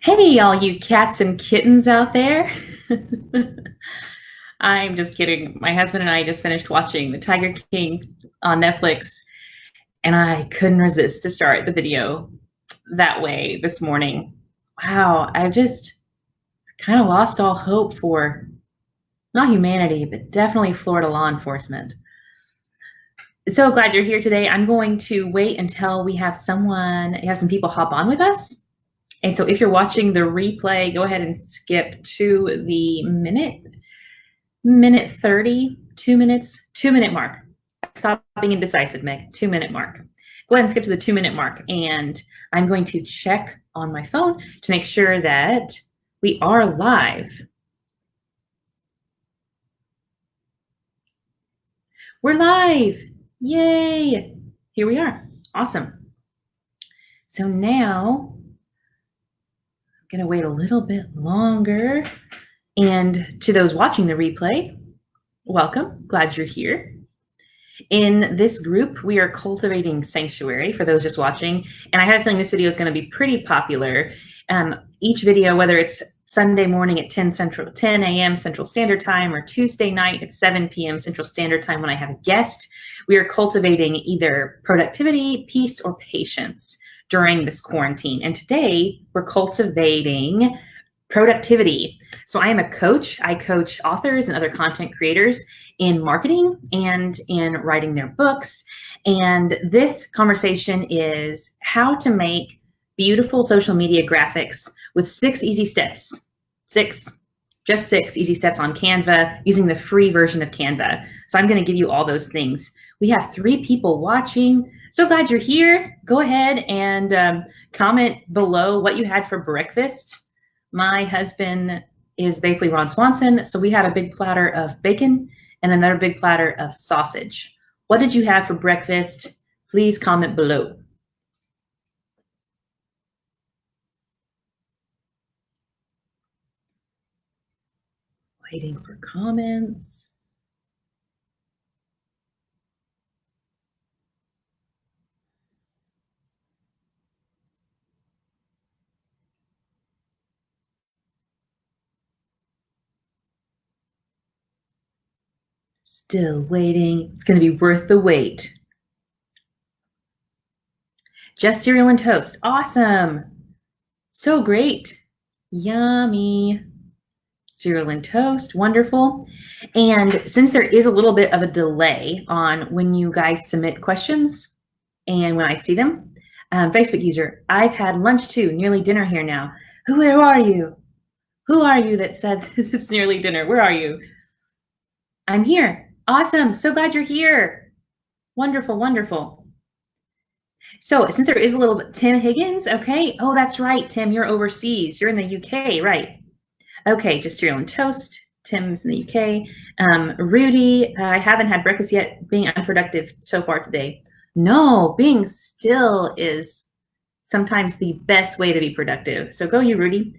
Hey, all you cats and kittens out there. I'm just kidding. My husband and I just finished watching The Tiger King on Netflix, and I couldn't resist to start the video that way this morning. Wow, I've just kind of lost all hope for not humanity, but definitely Florida law enforcement. So glad you're here today. I'm going to wait until we have some people hop on with us. And so if you're watching the replay, go ahead and skip to the minute 30, 2 minutes, 2 minute mark. Stop being indecisive, Meg. 2 minute mark. Go ahead and skip to the 2 minute mark. And I'm going to check on my phone to make sure that we are live. We're live. Yay. Here we are. Awesome. So now I'm going to wait a little bit longer. And to those watching the replay, welcome. Glad you're here. In this group, we are cultivating sanctuary for those just watching. And I have a feeling this video is going to be pretty popular. Each video, whether it's Sunday morning at 10 a.m. Central Standard Time or Tuesday night at 7 p.m. Central Standard Time when I have a guest, we are cultivating either productivity, peace, or patience during this quarantine. And today we're cultivating productivity. So I am a coach. I coach authors and other content creators in marketing and in writing their books. And this conversation is how to make beautiful social media graphics with 6 easy steps. Just 6 easy steps on Canva using the free version of Canva. So I'm going to give you all those things. We have 3 people watching. So glad you're here. Go ahead and comment below what you had for breakfast. My husband is basically Ron Swanson, so we had a big platter of bacon and another big platter of sausage. What did you have for breakfast? Please comment below. Waiting for comments. Still waiting. It's going to be worth the wait. Just cereal and toast. Awesome. So great. Yummy. Cereal and toast. Wonderful. And since there is a little bit of a delay on when you guys submit questions and when I see them, Facebook user, I've had lunch too, nearly dinner here now. Who are you? Who are you that said it's nearly dinner? Where are you? I'm here. Awesome. So glad you're here. Wonderful, wonderful. So since there is a little bit, Tim Higgins, okay. Oh, that's right, Tim, you're overseas. You're in the UK, right? Okay, just cereal and toast. Tim's in the UK. Rudy, I haven't had breakfast yet, being unproductive so far today. No, being still is sometimes the best way to be productive. So go you, Rudy.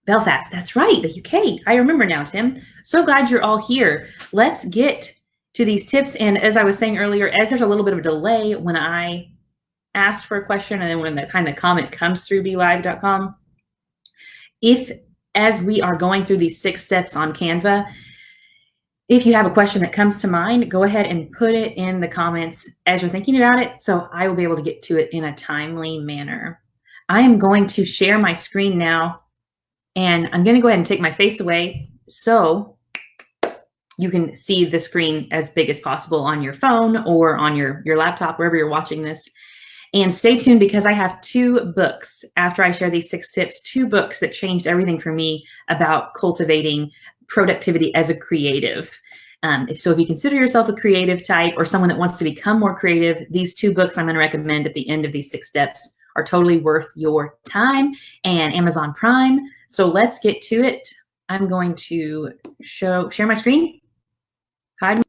Belfast, that's right, the UK. I remember now, Tim. So glad you're all here. Let's get to these tips. And as I was saying earlier, as there's a little bit of a delay when I ask for a question and then when the comment comes through BeLive.com, if as we are going through these 6 steps on Canva, if you have a question that comes to mind, go ahead and put it in the comments as you're thinking about it, so I will be able to get to it in a timely manner. I am going to share my screen now, and I'm going to go ahead and take my face away so you can see the screen as big as possible on your phone or on your laptop, wherever you're watching this. And stay tuned because I have 2 books after I share these 6 tips, 2 books that changed everything for me about cultivating productivity as a creative. So if you consider yourself a creative type or someone that wants to become more creative, these 2 books I'm going to recommend at the end of these 6 steps are totally worth your time and Amazon Prime. So let's get to it. I'm going to share my screen. Hide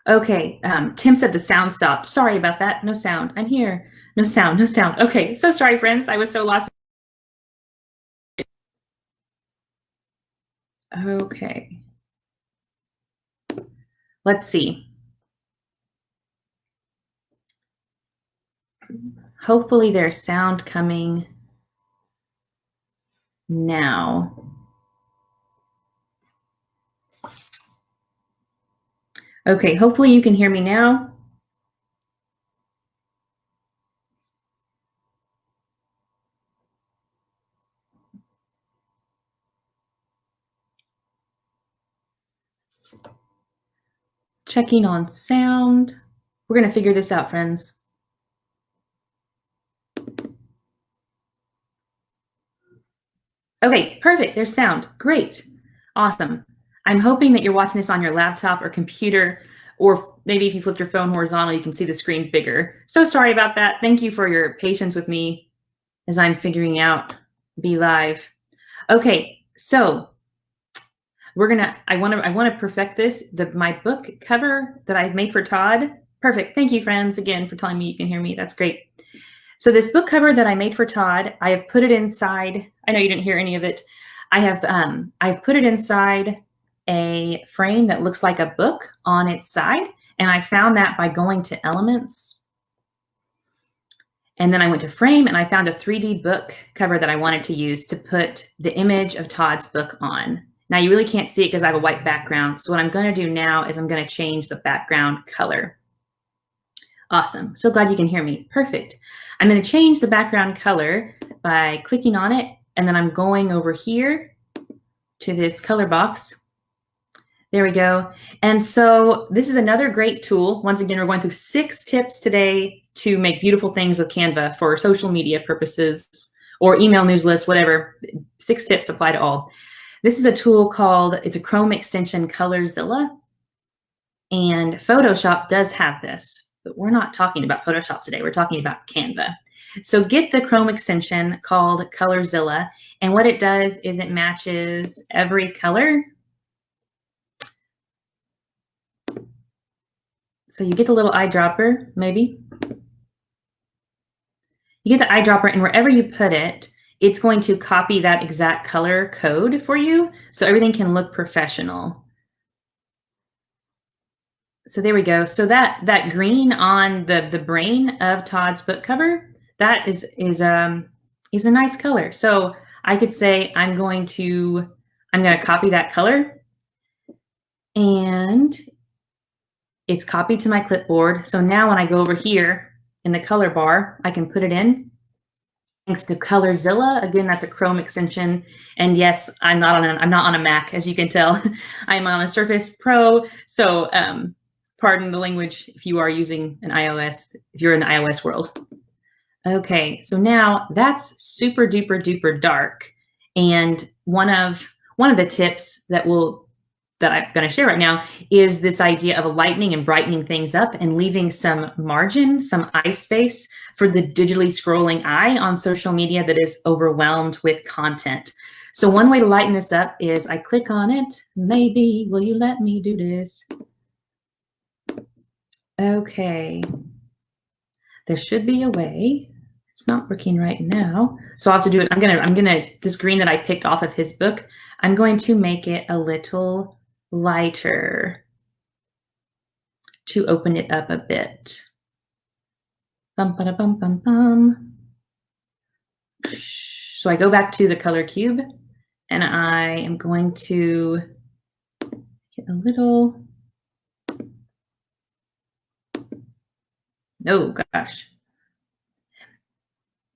Okay, Tim said the sound stopped. Sorry about that. No sound. I'm here. No sound, no sound. Okay, so sorry, friends. I was so lost. Okay. Let's see. Hopefully there's sound coming now. Okay, hopefully you can hear me now. Checking on sound. We're going to figure this out, friends. Okay, perfect. There's sound. Great. Awesome. I'm hoping that you're watching this on your laptop or computer, or maybe if you flip your phone horizontal, you can see the screen bigger. So sorry about that. Thank you for your patience with me as I'm figuring out Be Live. Okay, so I want to perfect this. My book cover that I've made for Todd. Perfect. Thank you, friends, again, for telling me you can hear me. That's great. So this book cover that I made for Todd, I have put it inside. I know you didn't hear any of it. I've put it inside a frame that looks like a book on its side, and I found that by going to Elements. And then I went to Frame, and I found a 3D book cover that I wanted to use to put the image of Todd's book on. Now you really can't see it because I have a white background. So what I'm going to do now is I'm going to change the background color. Awesome. So glad you can hear me. Perfect. I'm going to change the background color by clicking on it, and then I'm going over here to this color box. There we go. And so this is another great tool. Once again, we're going through 6 tips today to make beautiful things with Canva for social media purposes or email news lists, whatever. 6 tips apply to all. This is a tool called, it's a Chrome extension, ColorZilla. And Photoshop does have this, but we're not talking about Photoshop today. We're talking about Canva. So get the Chrome extension called ColorZilla. And what it does is it matches every color. So you get the little eyedropper, maybe. You get the eyedropper, and wherever you put it, it's going to copy that exact color code for you, so everything can look professional. So there we go. So that green on the brain of Todd's book cover, that is a nice color. So I could say I'm going to copy that color, and it's copied to my clipboard. So now when I go over here in the color bar, I can put it in. Thanks to ColorZilla, again, that's a Chrome extension. And yes, I'm not on a Mac, as you can tell. I'm on a Surface Pro. So pardon the language if you are using an iOS, if you're in the iOS world. Okay, so now that's super duper duper dark. And one of the tips that I'm going to share right now is this idea of lightening and brightening things up and leaving some margin, some eye space for the digitally scrolling eye on social media that is overwhelmed with content. So one way to lighten this up is I click on it. Maybe, will you let me do this? Okay. There should be a way. It's not working right now. So I'll have to do it. I'm gonna, this green that I picked off of his book, I'm going to make it a little lighter to open it up a bit. Bum, ba, da, bum, bum, bum. So I go back to the color cube, and I am going to get a little, oh gosh.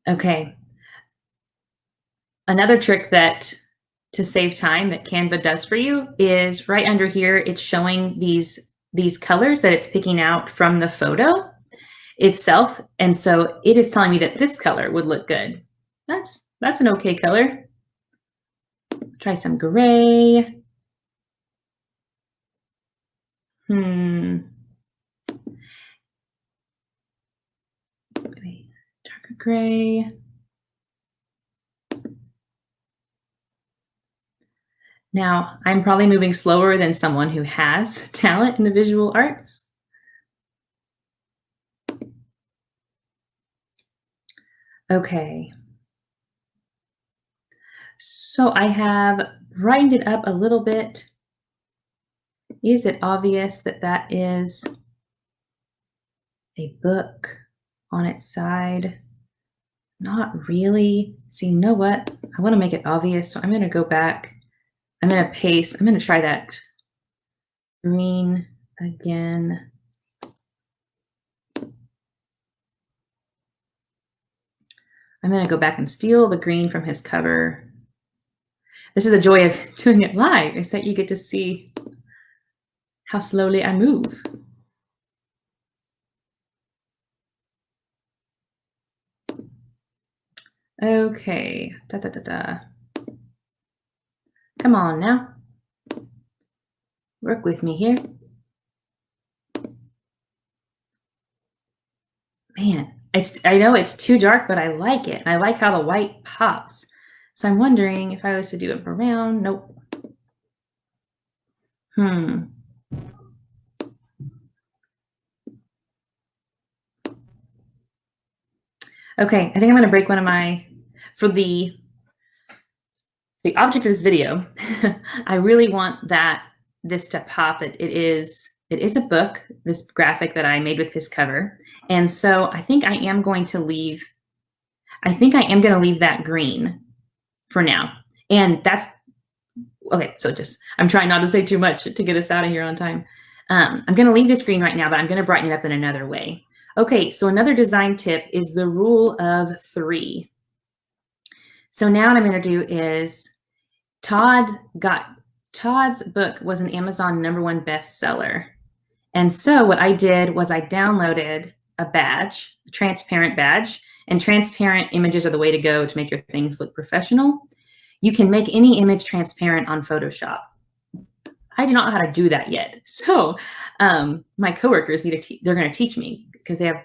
Okay. Another trick to save time that Canva does for you is right under here, it's showing these colors that it's picking out from the photo itself. And so it is telling me that this color would look good. That's an okay color. Try some gray. Darker gray. Now, I'm probably moving slower than someone who has talent in the visual arts. Okay. So I have brightened it up a little bit. Is it obvious that that is a book on its side? Not really. So you know what? I want to make it obvious, so I'm going to go back. I'm going to paste. I'm going to try that green again. I'm going to go back and steal the green from his cover. This is the joy of doing it live, is that you get to see how slowly I move. Okay, da da da da. Come on now. Work with me here. Man, I know it's too dark, but I like it. I like how the white pops. So I'm wondering if I was to do it brown. Nope. Okay, I think I'm going to break one of my, for the object of this video, I really want this to pop. It is a book, this graphic that I made with this cover. And so I think I am going to leave that green for now. And that's, okay, so I'm trying not to say too much to get us out of here on time. I'm going to leave this green right now, but I'm going to brighten it up in another way. Okay, so another design tip is the rule of 3. So now what I'm going to do is Todd's book was an Amazon #1 bestseller. And so what I did was I downloaded a badge, a transparent badge, and transparent images are the way to go to make your things look professional. You can make any image transparent on Photoshop. I do not know how to do that yet. So my coworkers they're going to teach me because they have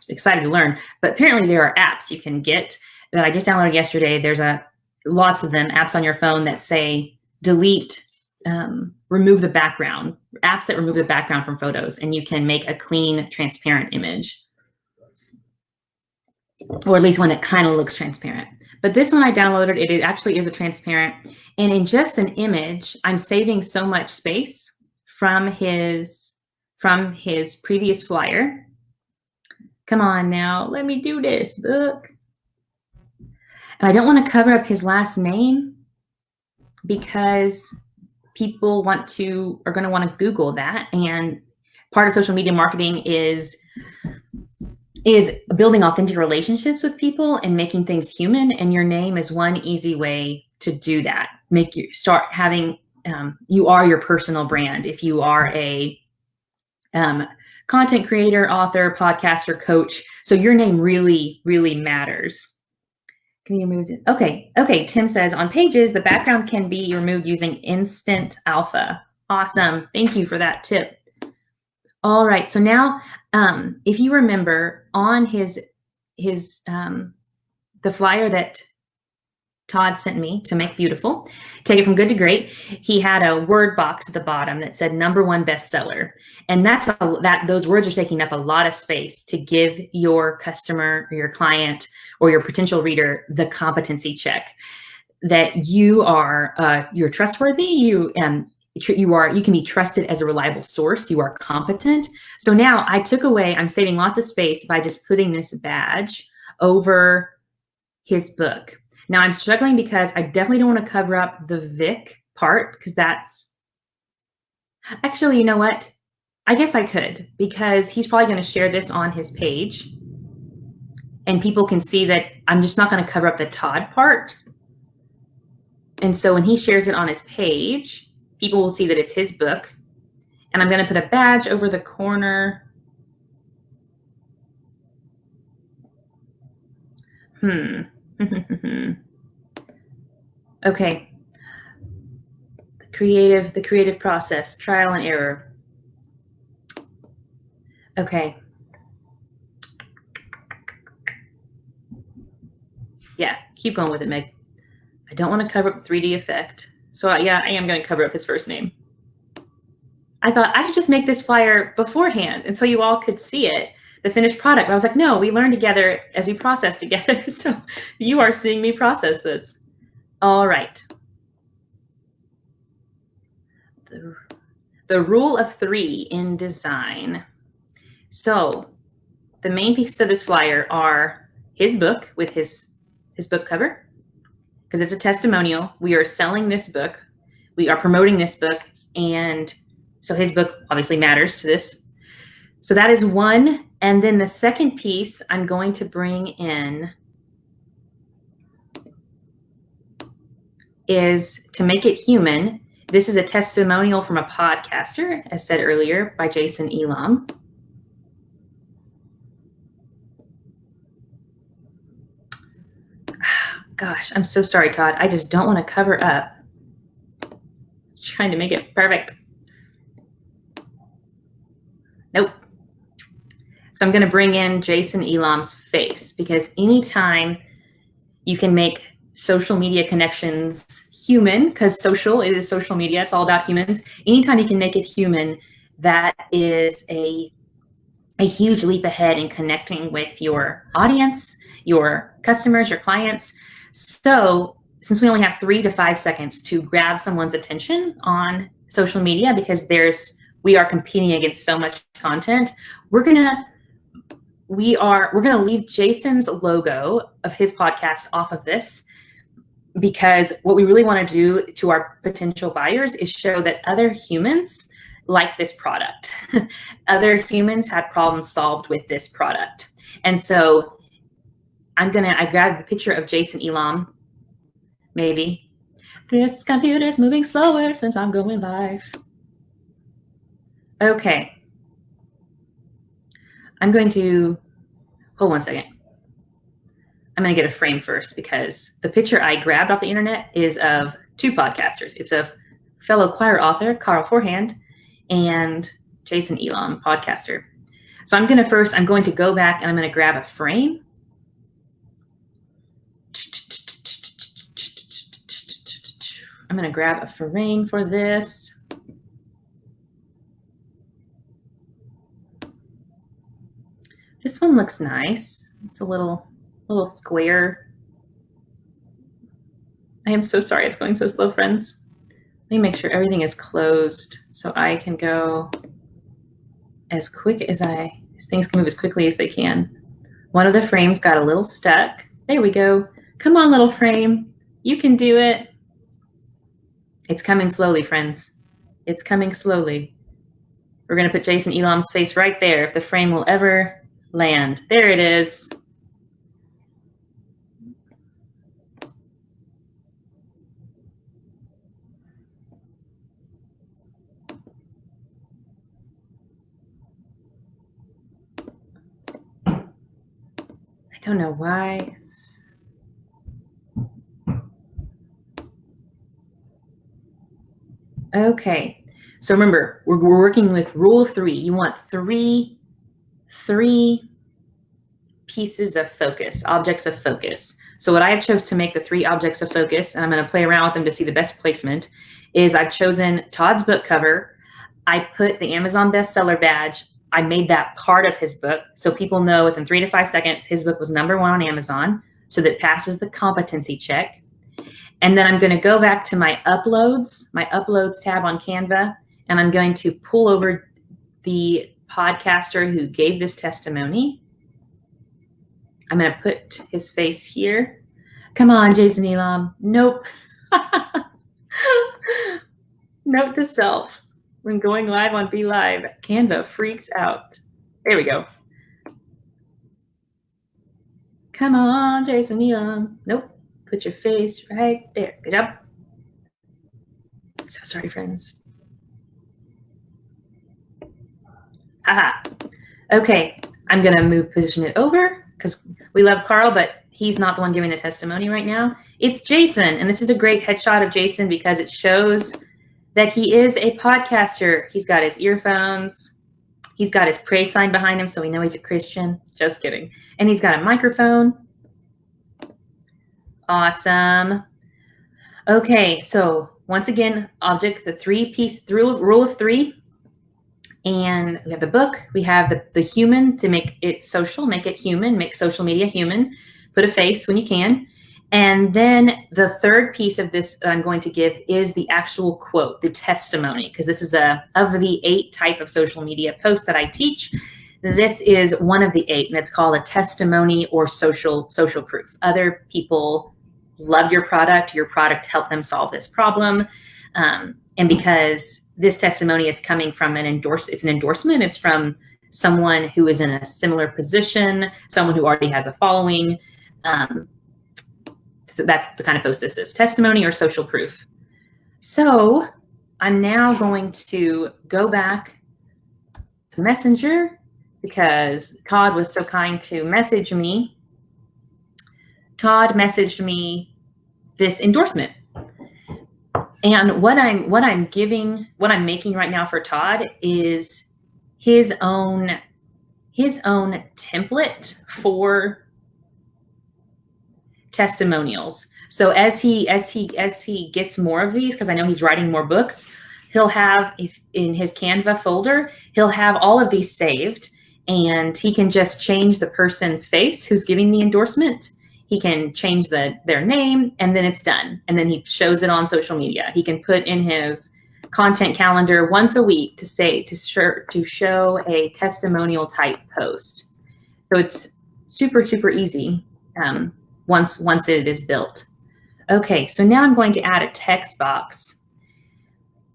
excited to learn. But apparently there are apps you can get that I just downloaded yesterday. There's lots of them, apps on your phone that say delete, remove the background, apps that remove the background from photos, and you can make a clean, transparent image. Or at least one that kind of looks transparent. But this one I downloaded, it actually is a transparent. And in just an image, I'm saving so much space from his previous flyer. Come on now, let me do this, book. And I don't want to cover up his last name because people are going to want to Google that. And part of social media marketing is building authentic relationships with people and making things human. And your name is one easy way to do that. Start having, you are your personal brand. If you are a content creator, author, podcaster, coach. So your name really, really matters. Can you remove it? Okay. Tim says on Pages, the background can be removed using Instant Alpha. Awesome. Thank you for that tip. All right. So now, if you remember on the flyer that Todd sent me to make beautiful, take it from good to great, he had a word box at the bottom that said #1 bestseller. And those words are taking up a lot of space to give your customer or your client or your potential reader the competency check that you're trustworthy, you can be trusted as a reliable source, you are competent. So now I'm saving lots of space by just putting this badge over his book. Now I'm struggling because I definitely don't want to cover up the Vic part because actually, you know what? I guess I could, because he's probably going to share this on his page and people can see that I'm just not going to cover up the Todd part. And so when he shares it on his page, people will see that it's his book. And I'm going to put a badge over the corner. Okay. The creative process, trial and error. Okay. Yeah, keep going with it, Meg. I don't want to cover up the 3D effect. So yeah, I am going to cover up his first name. I thought I should just make this flyer beforehand and so you all could see it. the finished product. I was like, no, we learn together as we process together. So you are seeing me process this. All right. The rule of 3 in design. So the main pieces of this flyer are his book with his book cover, because it's a testimonial. We are selling this book. We are promoting this book. And so his book obviously matters to this. So that is one. And then the second piece I'm going to bring in is to make it human. This is a testimonial from a podcaster, as said earlier, by Jason Elam. Gosh, I'm so sorry, Todd. I just don't want to cover up. Trying to make it perfect. Nope. So I'm going to bring in Jason Elam's face, because anytime you can make social media connections human, because social is social media, it's all about humans. Anytime you can make it human, that is a huge leap ahead in connecting with your audience, your customers, your clients. So since we only have 3 to 5 seconds to grab someone's attention on social media, because we are competing against so much content, we're gonna leave Jason's logo of his podcast off of this, because what we really want to do to our potential buyers is show that other humans like this product. Other humans had problems solved with this product. And so I grabbed a picture of Jason Elam, maybe. This computer's moving slower since I'm going live. Okay. I'm going to, hold one second. I'm going to get a frame first, because the picture I grabbed off the internet is of 2 podcasters. It's of fellow choir author, Carl Forehand, and Jason Elam, podcaster. So I'm going to go back and I'm going to grab a frame. I'm going to grab a frame for this. This one looks nice. It's a little square. I am so sorry it's going so slow, friends. Let me make sure everything is closed so I can go as quick as things can move as quickly as they can. One of the frames got a little stuck. There we go. Come on, little frame. You can do it. It's coming slowly, friends. It's coming slowly. We're going to put Jason Elam's face right there, if the frame will ever land. There it is. I don't know why it's... Okay, so remember, we're working with rule of 3. You want three pieces of focus, objects of focus. So what I have chose to make the 3 objects of focus, and I'm going to play around with them to see the best placement, is I've chosen Todd's book cover. I put the Amazon bestseller badge. I made that part of his book, so people know within 3 to 5 seconds his book was #1 on Amazon, so that passes the competency check. And then I'm going to go back to my uploads tab on Canva, and I'm going to pull over the podcaster who gave this testimony. I'm going to put his face here. Come on, Jason Elam. Nope. Note to self. When going live on Be Live, Canva freaks out. There we go. Come on, Jason Elam. Nope. Put your face right there. Good job. So sorry, friends. Haha. Okay, I'm going to position it over, because we love Carl, but he's not the one giving the testimony right now. It's Jason, and this is a great headshot of Jason because it shows that he is a podcaster. He's got his earphones. He's got his praise sign behind him, so we know he's a Christian. Just kidding. And he's got a microphone. Awesome. Okay, so once again, object, the 3-piece rule of 3. And we have the book, we have the human to make it social, make it human, make social media human, put a face when you can. And then the third piece of this that I'm going to give is the actual quote, the testimony, because this is of the 8 type of social media posts that I teach. This is one of the 8, and it's called a testimony or social proof. Other people loved your product helped them solve this problem. And because this testimony is coming from it's an endorsement. It's from someone who is in a similar position, someone who already has a following. So that's the kind of post this is, testimony or social proof. So I'm now going to go back to Messenger because Todd was so kind to message me. Todd messaged me this endorsement. And what I'm making right now for Todd is his own template for testimonials. So as he gets more of these, because I know he's writing more books, he'll have, if in his Canva folder, he'll have all of these saved, and he can just change the person's face who's giving the endorsement. He can change their name, and then it's done. And then he shows it on social media. He can put in his content calendar once a week to show a testimonial type post. So it's super, super easy once it is built. Okay, so now I'm going to add a text box.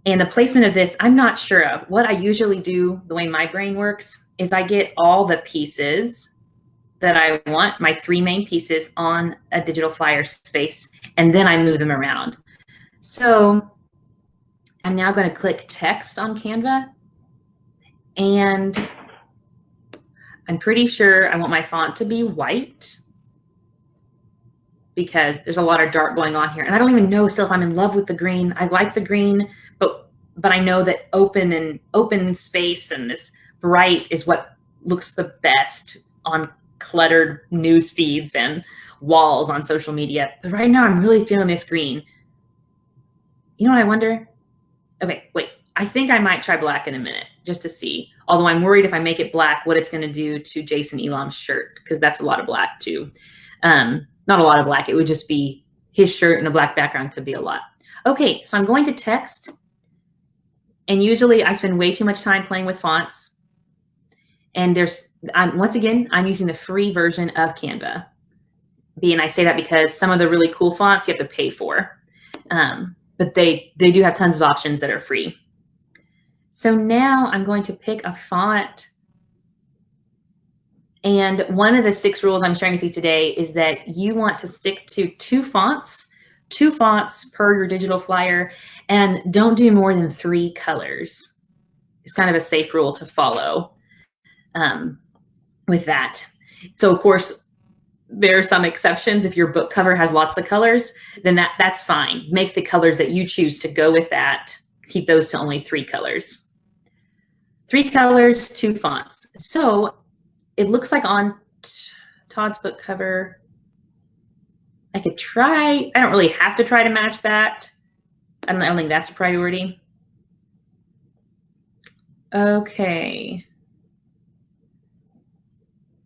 And the placement of this, I'm not sure of. What I usually do, the way my brain works, is I get all the pieces that I want, my 3 main pieces, on a digital flyer space, and then I move them around. So I'm now going to click text on Canva, and I'm pretty sure I want my font to be white because there's a lot of dark going on here. And I don't even know still if I'm in love with the green. I like the green, but I know that open space and this bright is what looks the best on cluttered news feeds and walls on social media. But right now I'm really feeling this green. You know what I wonder? Okay, wait, I think I might try black in a minute just to see. Although I'm worried if I make it black, what it's gonna do to Jason Elam's shirt, because that's a lot of black too. Not a lot of black, it would just be his shirt and a black background could be a lot. Okay, so I'm going to text. And usually I spend way too much time playing with fonts. And once again, I'm using the free version of Canva. And I say that because some of the really cool fonts you have to pay for. But they do have tons of options that are free. So now I'm going to pick a font. And one of the 6 rules I'm sharing with you today is that you want to stick to 2 fonts per your digital flyer, and don't do more than 3 colors. It's kind of a safe rule to follow with that. So of course, there are some exceptions. If your book cover has lots of colors, then that's fine. Make the colors that you choose to go with that. Keep those to only 3 colors. 3 colors, 2 fonts. So it looks like on Todd's book cover, I could try, I don't really have to try to match that. I don't think that's a priority. Okay.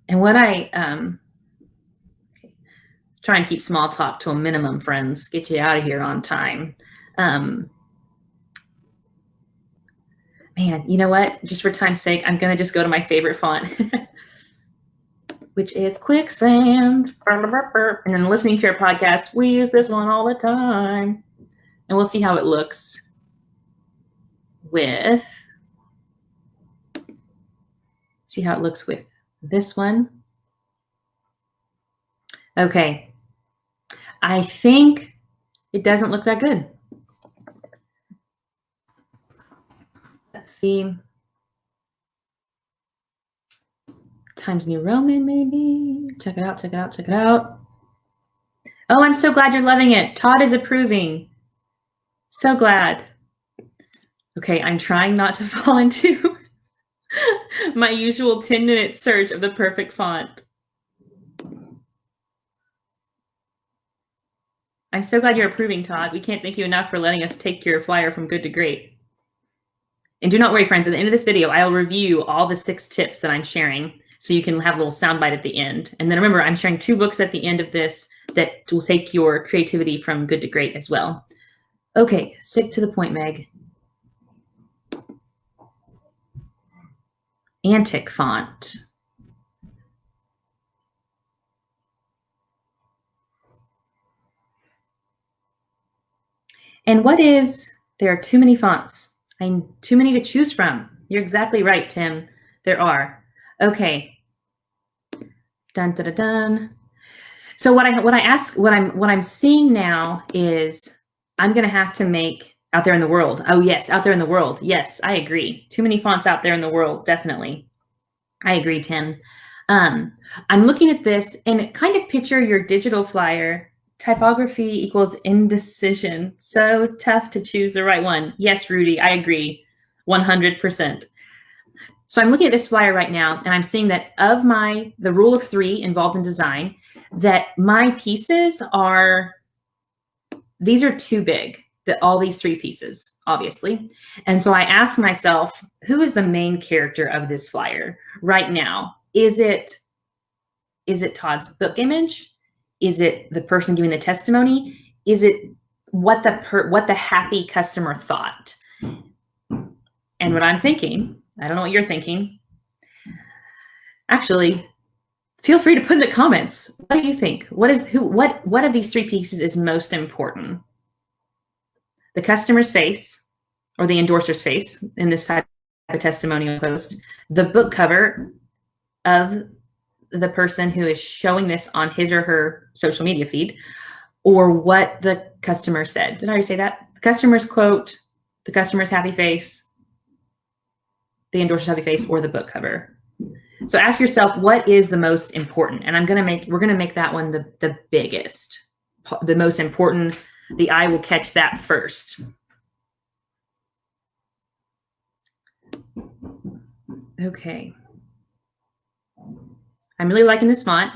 And what let's try and keep small talk to a minimum, friends. Get you out of here on time. Man, you know what? Just for time's sake, I'm gonna just go to my favorite font, which is Quicksand. And then listening to your podcast, we use this one all the time. And we'll see how it looks with this one. Okay. I think it doesn't look that good. Let's see. Times New Roman, maybe. Check it out, check it out, check it out. Oh, I'm so glad you're loving it. Todd is approving. So glad. Okay, I'm trying not to fall into my usual 10-minute search of the perfect font. I'm so glad you're approving, Todd. We can't thank you enough for letting us take your flyer from good to great. And do not worry, friends, at the end of this video, I'll review all the 6 tips that I'm sharing so you can have a little soundbite at the end. And then remember, I'm sharing 2 books at the end of this that will take your creativity from good to great as well. Okay, stick to the point, Meg. Antic font. And what is, there are too many fonts. Too many to choose from. You're exactly right, Tim. There are. Okay. Dun, dun, dun, dun. So what I'm seeing now is I'm going to have to make out there in the world. Oh yes, out there in the world. Yes, I agree. Too many fonts out there in the world, definitely. I agree, Tim. I'm looking at this and kind of picture your digital flyer. Typography equals indecision. So tough to choose the right one. Yes, Rudy, I agree 100%. So I'm looking at this flyer right now and I'm seeing that of the rule of 3 involved in design, that my pieces these are too big, that all these 3 pieces, obviously. And so I ask myself, who is the main character of this flyer right now? Is it Todd's book image? Is it the person giving the testimony? Is it what the happy customer thought? And what I'm thinking, I don't know what you're thinking. Actually, feel free to put in the comments. What do you think? What of these 3 pieces is most important? The customer's face or the endorser's face in this type of testimonial post, the book cover of the person who is showing this on his or her social media feed, or what the customer said. Did I already say that? The customer's quote, the customer's happy face, the endorser's happy face, or the book cover. So ask yourself, what is the most important? And we're gonna make that one the biggest, the most important. The eye will catch that first. Okay. I'm really liking this font.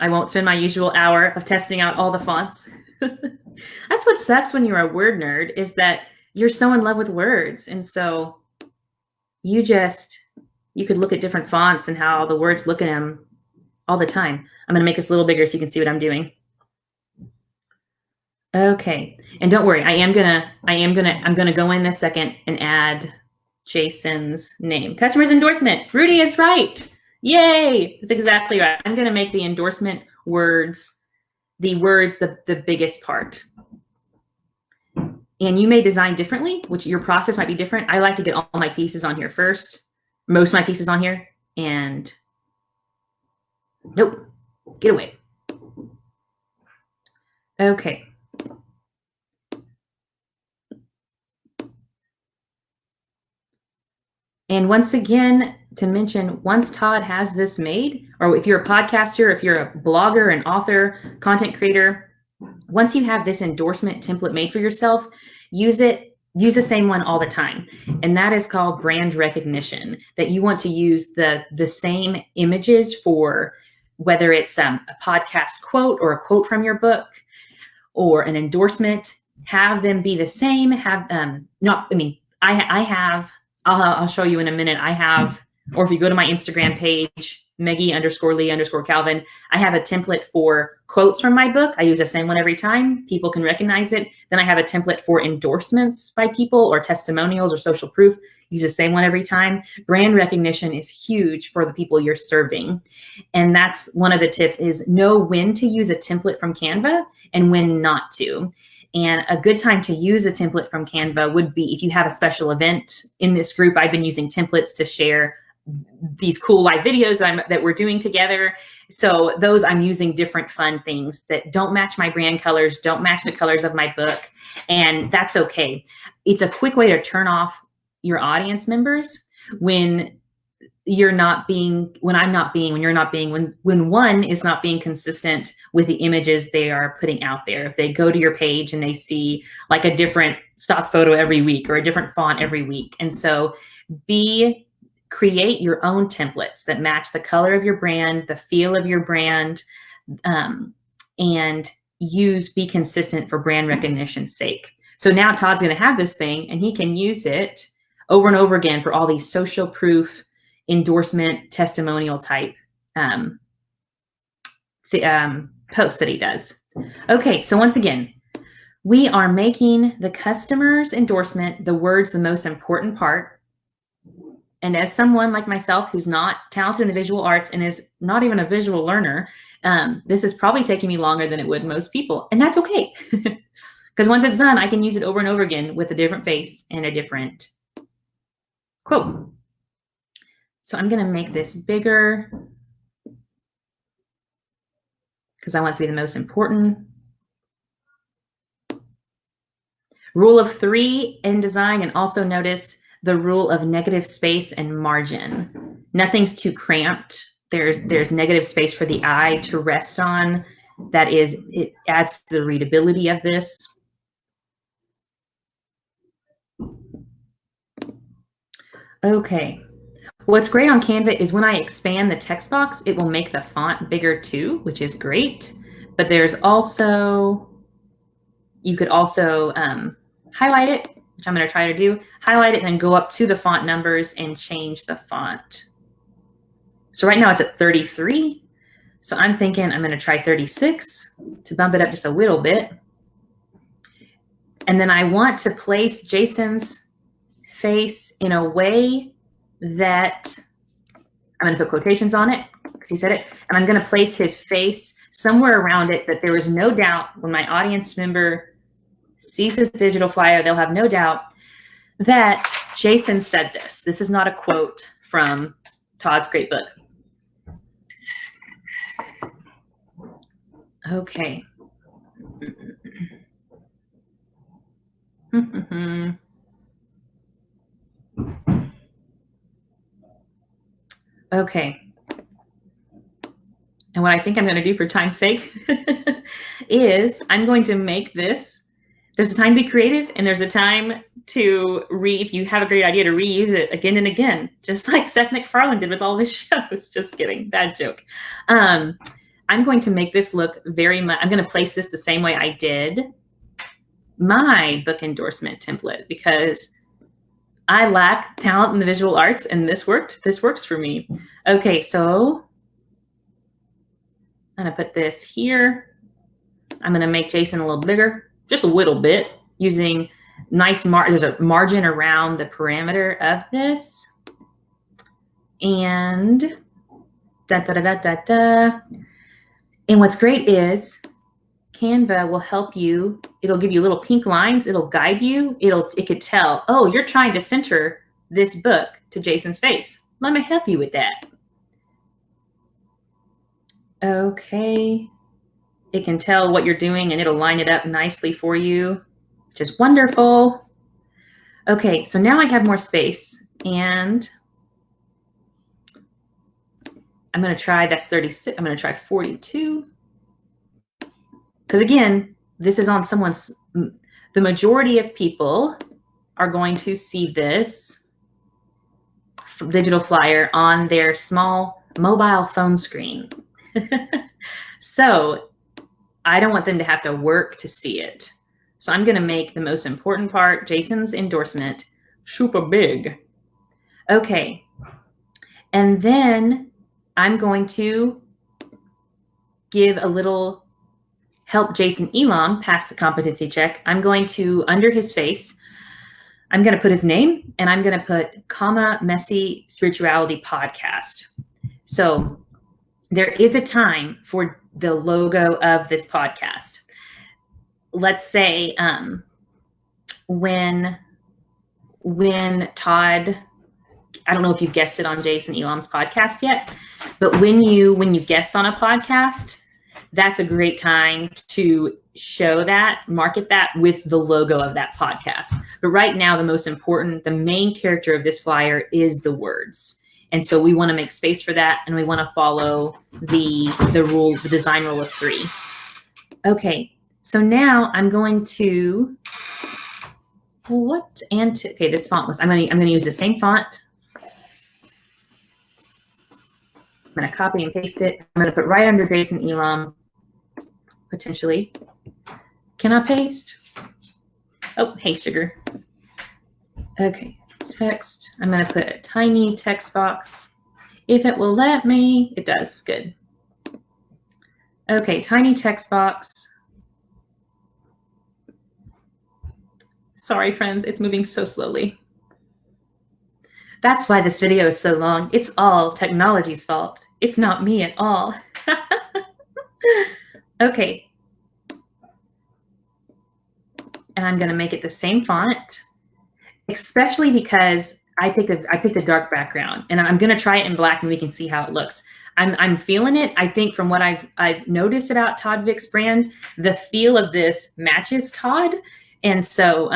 I won't spend my usual hour of testing out all the fonts. That's what sucks when you're a word nerd, is that you're so in love with words. And so you could look at different fonts and how the words look at them all the time. I'm gonna make this a little bigger so you can see what I'm doing. Okay, and don't worry, I'm gonna go in a second and add Jason's name. Customer's endorsement. Rudy is right. Yay! That's exactly right. I'm gonna make the endorsement words, the biggest part. And you may design differently, which your process might be different. I like to get all my pieces on here first, most of my pieces on here, and nope, get away. Okay. And once again, to mention, once Todd has this made, or if you're a podcaster, if you're a blogger, an author, content creator, once you have this endorsement template made for yourself, use the same one all the time. And that is called brand recognition, that you want to use the same images for whether it's a podcast quote or a quote from your book or an endorsement, have them be the same, I'll show you in a minute. I have, or if you go to my Instagram page, Meggie_Lee_Calvin, I have a template for quotes from my book. I use the same one every time. People can recognize it. Then I have a template for endorsements by people or testimonials or social proof. Use the same one every time. Brand recognition is huge for the people you're serving. And that's one of the tips, is know when to use a template from Canva and when not to. And a good time to use a template from Canva would be if you have a special event. In this group, I've been using templates to share these cool live videos that we're doing together. So those, I'm using different fun things that don't match my brand colors, don't match the colors of my book, and that's okay. It's a quick way to turn off your audience members when you're not being, when one is not being consistent with the images they are putting out there. If they go to your page and they see like a different stock photo every week or a different font every week. And so create your own templates that match the color of your brand, the feel of your brand, and be consistent for brand recognition's sake. So now Todd's going to have this thing and he can use it. over and over again for all these social proof, endorsement, testimonial type posts that he does. Okay, so once again, we are making the customer's endorsement, the words, the most important part. And as someone like myself who's not talented in the visual arts and is not even a visual learner, this is probably taking me longer than it would most people. And that's okay. Because once it's done, I can use it over and over again with a different face and a different quote. So I'm going to make this bigger because I want it to be the most important. Rule of 3 in design, and also notice the rule of negative space and margin. Nothing's too cramped. There's negative space for the eye to rest on. That is, it adds to the readability of this. Okay. What's great on Canva is when I expand the text box, it will make the font bigger too, which is great. But there's also, you could also highlight it, which I'm going to try to do. Highlight it and then go up to the font numbers and change the font. So right now it's at 33. So I'm thinking I'm going to try 36 to bump it up just a little bit. And then I want to place Jason's face in a way that I'm going to put quotations on it because he said it. And I'm going to place his face somewhere around it that there is no doubt when my audience member sees this digital flyer, they'll have no doubt that Jason said this. This is not a quote from Todd's great book. Okay. Okay. And what I think I'm going to do for time's sake is I'm going to make this. There's a time to be creative and there's a time to if you have a great idea, to reuse it again and again, just like Seth MacFarlane did with all his shows. Just kidding, bad joke. I'm going to make this look very much, I'm going to place this the same way I did my book endorsement template because I lack talent in the visual arts and this works for me. Okay, so I'm going to put this here. I'm going to make Jason a little bigger, just a little bit, using nice there's a margin around the parameter of this. And And what's great is Canva will help you. It'll give you little pink lines. It'll guide you. It could tell, oh, you're trying to center this book to Jason's face. Let me help you with that. Okay. It can tell what you're doing and it'll line it up nicely for you, which is wonderful. Okay, so now I have more space and I'm going to try, that's 36. I'm going to try 42. Because again, this is on someone's, the majority of people are going to see this digital flyer on their small mobile phone screen. So I don't want them to have to work to see it. So I'm going to make the most important part, Jason's endorsement, super big. Okay. And then I'm going to give a little help Jason Elam pass the competency check. I'm going to, under his face, I'm going to put his name and I'm going to put Messy Spirituality Podcast. So there is a time for the logo of this podcast. Let's say when Todd, I don't know if you've guessed it on Jason Elam's podcast yet, but when you guest on a podcast, that's a great time to show that, market that with the logo of that podcast. But right now, the main character of this flyer is the words. And so we want to make space for that, and we want to follow the design rule of 3. Okay, so now I'm going to, okay, this font was, I'm going to use the same font. I'm going to copy and paste it. I'm going to put right under Jason Elam, potentially. Can I paste? Oh, hey, sugar. Okay. text. I'm going to put a tiny text box. If it will let me, it does. Good. Okay, tiny text box. Sorry, friends, it's moving so slowly. That's why this video is so long. It's all technology's fault. It's not me at all. Okay. And I'm going to make it the same font, especially because I picked a dark background, and I'm going to try it in black and we can see how it looks. I'm feeling it. I think from what I've noticed about Todd Vick's brand, the feel of this matches Todd. And so,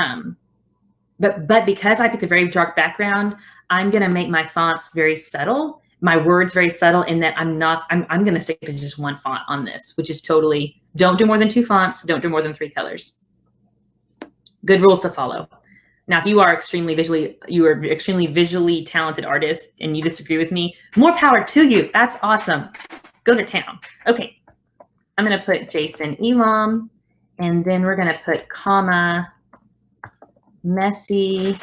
but because I picked a very dark background, I'm going to make my fonts very subtle, my words very subtle, in that I'm going to stick to just one font on this, which is totally, don't do more than 2 fonts. Don't do more than 3 colors. Good rules to follow. Now, if you are extremely visually talented artist and you disagree with me, more power to you. That's awesome. Go to town. Okay. I'm going to put Jason Elam, and then we're going to put comma, messy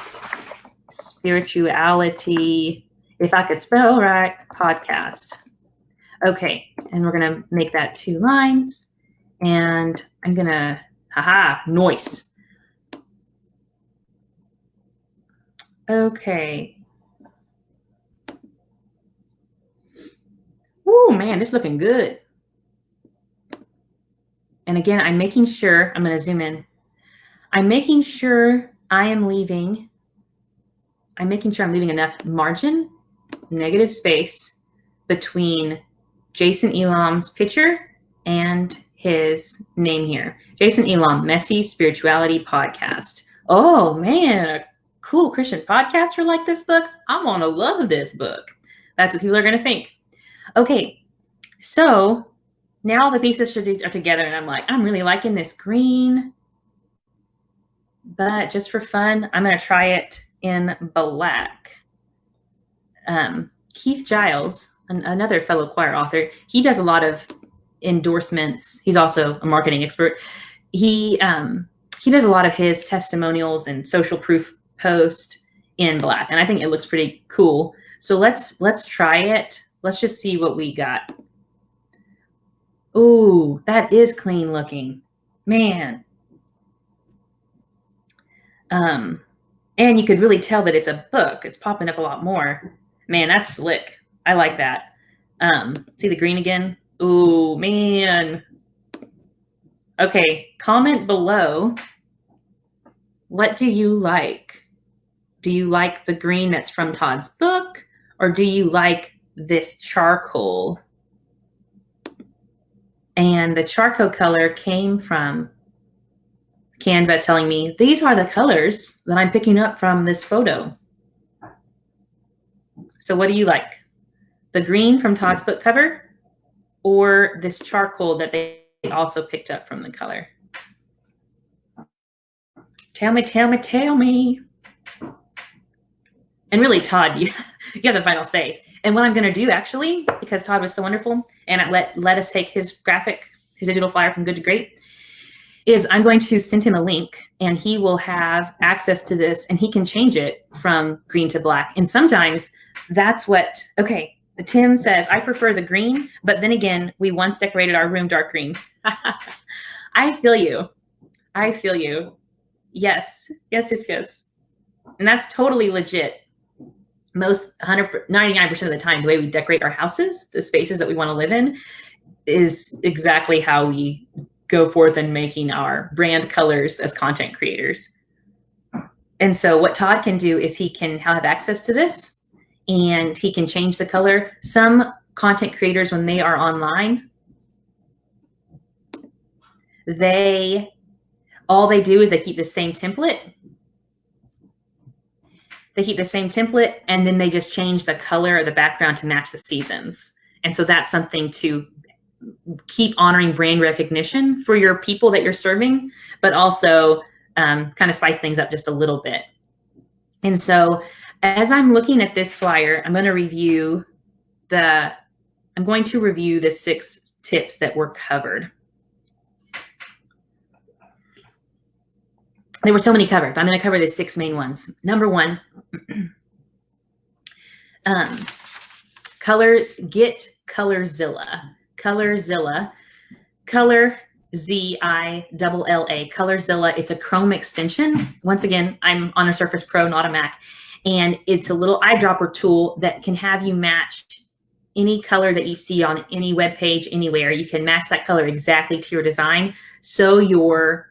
spirituality, if I could spell right, podcast. Okay. And we're going to make that 2 lines, and I'm going to, noise. Okay. Oh man, this is looking good. And again, I'm making sure, I'm going to zoom in. I'm making sure I'm leaving enough margin, negative space between Jason Elam's picture and his name here. Jason Elam, Messy Spirituality Podcast. Oh man, cool Christian podcaster like this book. I'm gonna love this book. That's what people are gonna think. Okay, so now the pieces are together, and I'm like, I'm really liking this green, but just for fun, I'm gonna try it in black. Keith Giles, another fellow choir author, he does a lot of endorsements. He's also a marketing expert. He does a lot of his testimonials and social proof post in black, and I think it looks pretty cool. So let's try it. Let's just see what we got. Ooh, that is clean looking, man. And you could really tell that it's a book. It's popping up a lot more. Man, that's slick. I like that. See the green again? Ooh, man. Okay, comment below. What do you like? Do you like the green that's from Todd's book, or do you like this charcoal? And the charcoal color came from Canva telling me, these are the colors that I'm picking up from this photo. So what do you like? The green from Todd's book cover, or this charcoal that they also picked up from the color? Tell me, tell me, tell me. And really, Todd, you have the final say. And what I'm going to do, actually, because Todd was so wonderful, and let us take his digital flyer from good to great, is I'm going to send him a link, and he will have access to this, and he can change it from green to black. And sometimes that's what, okay, Tim says, I prefer the green, but then again, we once decorated our room dark green. I feel you. I feel you. Yes, yes, yes, yes. And that's totally legit. Most 99% of the time, the way we decorate our houses, the spaces that we want to live in, is exactly how we go forth in making our brand colors as content creators. And so what Todd can do is he can have access to this, and he can change the color. Some content creators, when they are online, all they do is they keep the same template. They keep the same template, and then they just change the color of the background to match the seasons. And so that's something to keep honoring brand recognition for your people that you're serving, but also kind of spice things up just a little bit. And so as I'm looking at this flyer, I'm going to review the 6 tips that were covered. There were so many covered, but I'm going to cover the 6 main ones. Number 1, get Colorzilla. Colorzilla. Color ZILLA. Colorzilla. It's a Chrome extension. Once again, I'm on a Surface Pro, not a Mac. And it's a little eyedropper tool that can have you match any color that you see on any web page anywhere. You can match that color exactly to your design. So your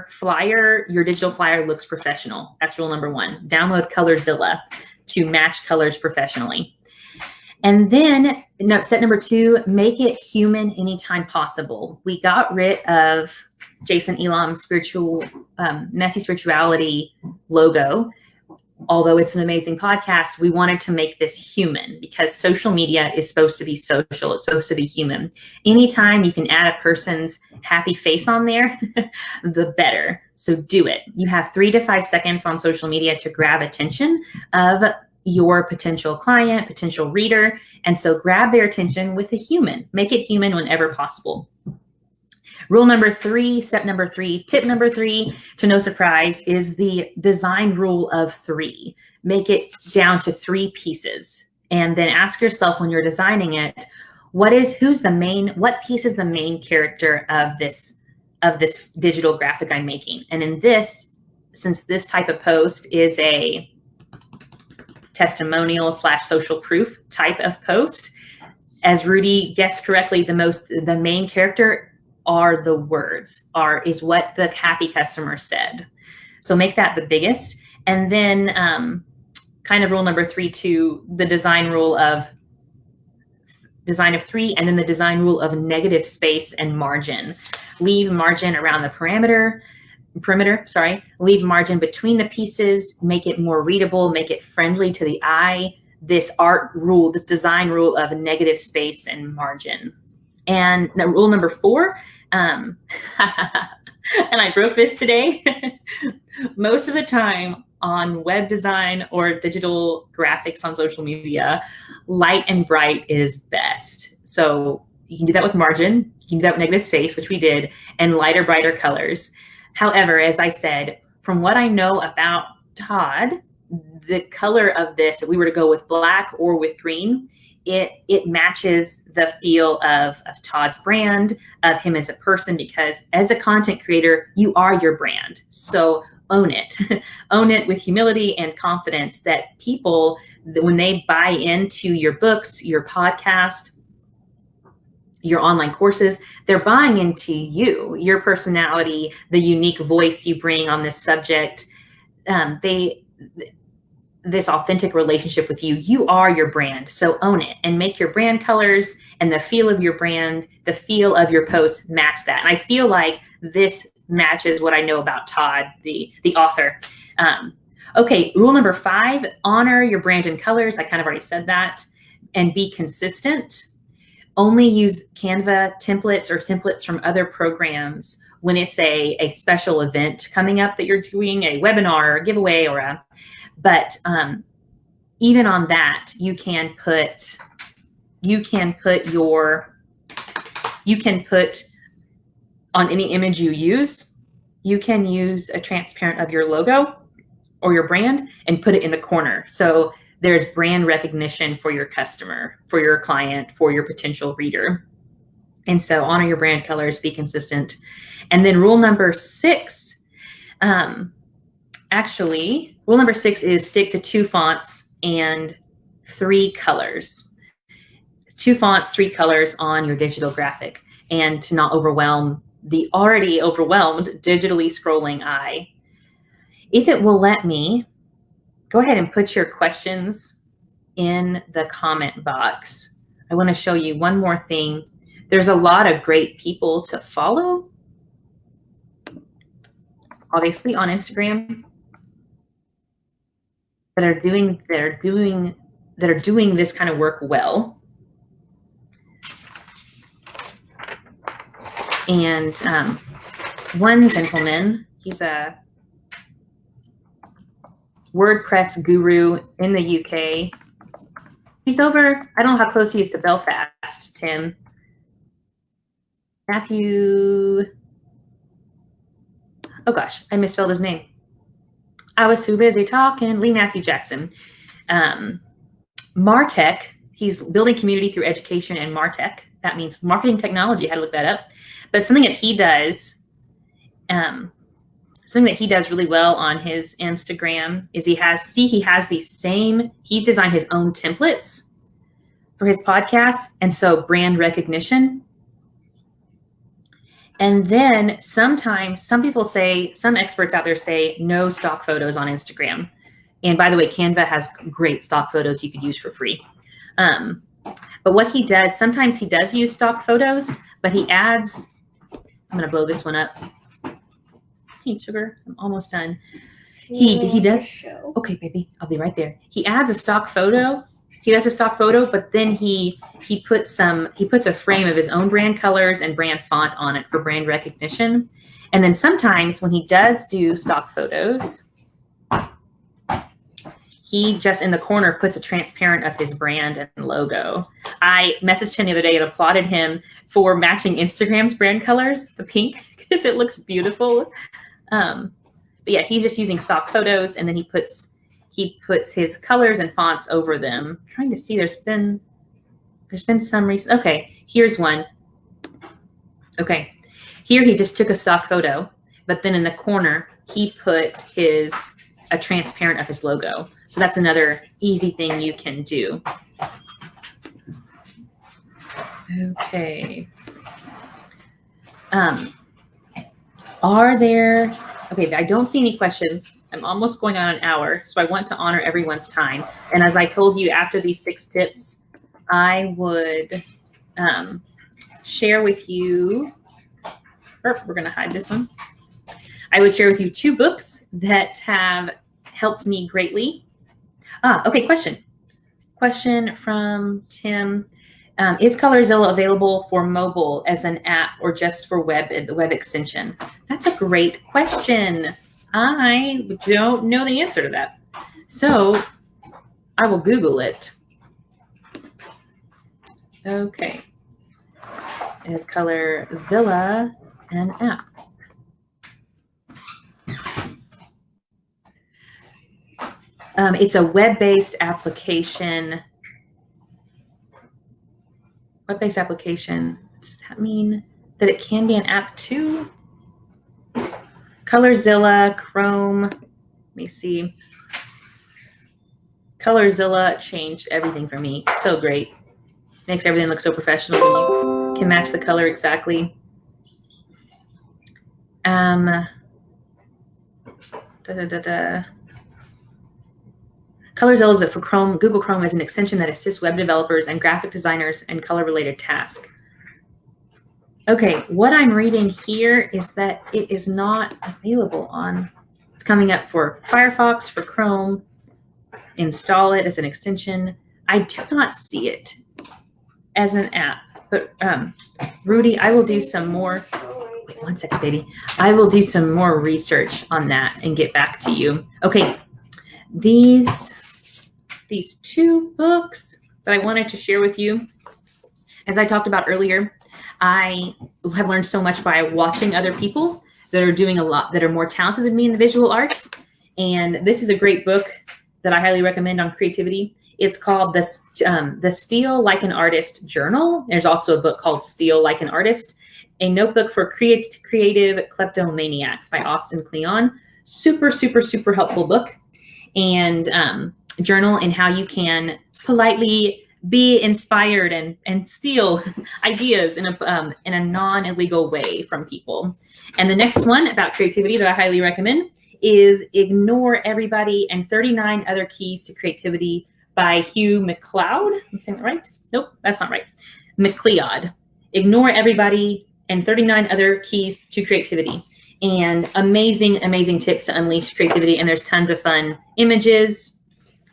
flyer, your digital flyer looks professional. That's rule number 1. Download Colorzilla to match colors professionally. And then step number 2, make it human anytime possible. We got rid of Jason Elam's Messy Spirituality logo. Although it's an amazing podcast, we wanted to make this human because social media is supposed to be social. It's supposed to be human. Anytime you can add a person's happy face on there, the better. So do it. You have 3 to 5 seconds on social media to grab attention of your potential client, potential reader. And so grab their attention with a human. Make it human whenever possible. Rule number 3, step number 3, tip number 3, to no surprise, is the design rule of 3. Make it down to 3 pieces. And then ask yourself when you're designing it, what piece is the main character of this digital graphic I'm making? And in this, since this type of post is a testimonial / social proof type of post, as Rudy guessed correctly, the main character are the words, is what the happy customer said. So make that the biggest. And then kind of rule number 3 to the design of 3, and then the design rule of negative space and margin. Leave margin around the perimeter, leave margin between the pieces, make it more readable, make it friendly to the eye. This design rule of negative space and margin. And rule number 4, and I broke this today, most of the time on web design or digital graphics on social media, light and bright is best. So you can do that with margin, you can do that with negative space, which we did, and lighter, brighter colors. However, as I said, from what I know about Todd, the color of this, if we were to go with black or with green, it matches the feel of Todd's brand, of him as a person, because as a content creator, you are your brand. So own it. Own it with humility and confidence that people, when they buy into your books, your podcast, your online courses, they're buying into you, your personality, the unique voice you bring on this subject. This authentic relationship with you. You are your brand. So own it and make your brand colors and the feel of your brand, the feel of your post match that. And I feel like this matches what I know about Todd, the author. Okay, rule number 5, honor your brand and colors. I kind of already said that. And be consistent. Only use Canva templates or templates from other programs when it's a special event coming up that you're doing, a webinar or a giveaway or but even on that, you can put on any image you use, you can use a transparent of your logo or your brand and put it in the corner. So there's brand recognition for your customer, for your client, for your potential reader. And so honor your brand colors, be consistent. And then rule number 6, rule number 6 is stick to 2 fonts and 3 colors. 2 fonts, 3 colors on your digital graphic, and to not overwhelm the already overwhelmed digitally scrolling eye. If it will let me, go ahead and put your questions in the comment box. I want to show you one more thing. There's a lot of great people to follow, obviously on Instagram, that are doing this kind of work well. And one gentleman, he's a WordPress guru in the UK. He's over, I don't know how close he is to Belfast, Tim. Matthew, Oh gosh, I misspelled his name. I was too busy talking. Lee Matthew Jackson. MarTech, he's building community through education and MarTech. That means marketing technology. I had to look that up. But something that he does, really well on his Instagram is he has these same, he's designed his own templates for his podcast. And so brand recognition. And then sometimes some experts out there say no stock photos on Instagram. And by the way, Canva has great stock photos you could use for free. But what he does, sometimes he does use stock photos, but he adds, I'm gonna blow this one up. Hey, sugar, I'm almost done. He does, okay, baby, I'll be right there. He adds a stock photo. He does a stock photo, but then he puts a frame of his own brand colors and brand font on it for brand recognition. And then sometimes when he does do stock photos, he just in the corner puts a transparent of his brand and logo. I messaged him the other day and applauded him for matching Instagram's brand colors, the pink, because it looks beautiful. But yeah, he's just using stock photos, and then he puts his colors and fonts over them. I'm trying to see, there's been some recent, okay, here's one. Okay, here he just took a stock photo, but then in the corner, he put a transparent of his logo. So that's another easy thing you can do. Okay. Okay, I don't see any questions. I'm almost going on an hour, so I want to honor everyone's time. And as I told you, after these 6 tips, I would share with you, we're going to hide this one. I would share with you 2 books that have helped me greatly. Okay, question from Tim. Is Colorzilla available for mobile as an app or just for the web extension? That's a great question. I don't know the answer to that. So I will Google it. Okay. Is Colorzilla an app? It's a web-based application. Web-based application. Does that mean that it can be an app too? Colorzilla, Chrome. Let me see. Colorzilla changed everything for me. So great. Makes everything look so professional. You can match the color exactly. Colorzilla is for Chrome. Google Chrome is an extension that assists web developers and graphic designers in color-related tasks. Okay, what I'm reading here is that it is not available on, it's coming up for Firefox, for Chrome. Install it as an extension. I do not see it as an app, but Rudy, I will do some more. Wait 1 second, baby. I will do some more research on that and get back to you. Okay, these 2 books that I wanted to share with you, as I talked about earlier, I have learned so much by watching other people that are doing a lot, that are more talented than me in the visual arts. And this is a great book that I highly recommend on creativity. It's called the Steal Like an Artist Journal. There's also a book called Steal Like an Artist, a notebook for creative kleptomaniacs by Austin Kleon. Super, super, super helpful book. And journal in how you can politely be inspired and steal ideas in a non-illegal way from people. And the next one about creativity that I highly recommend is Ignore Everybody and 39 Other Keys to Creativity by Hugh MacLeod. I'm saying that right? Nope, that's not right. MacLeod. Ignore Everybody and 39 Other Keys to Creativity. And amazing, amazing tips to unleash creativity. And there's tons of fun images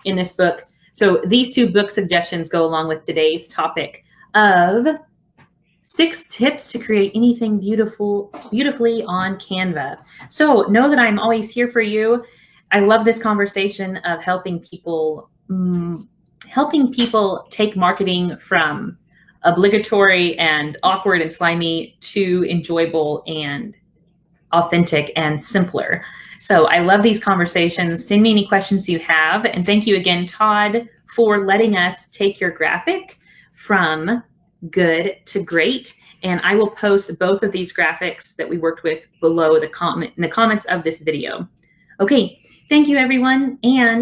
in this book. So these 2 book suggestions go along with today's topic of 6 tips to create anything beautifully on Canva. So know that I'm always here for you. I love this conversation of helping people take marketing from obligatory and awkward and slimy to enjoyable and authentic and simpler. So I love these conversations. Send me any questions you have. And thank you again, Todd, for letting us take your graphic from good to great. And I will post both of these graphics that we worked with below in the comments of this video. Okay, thank you everyone. And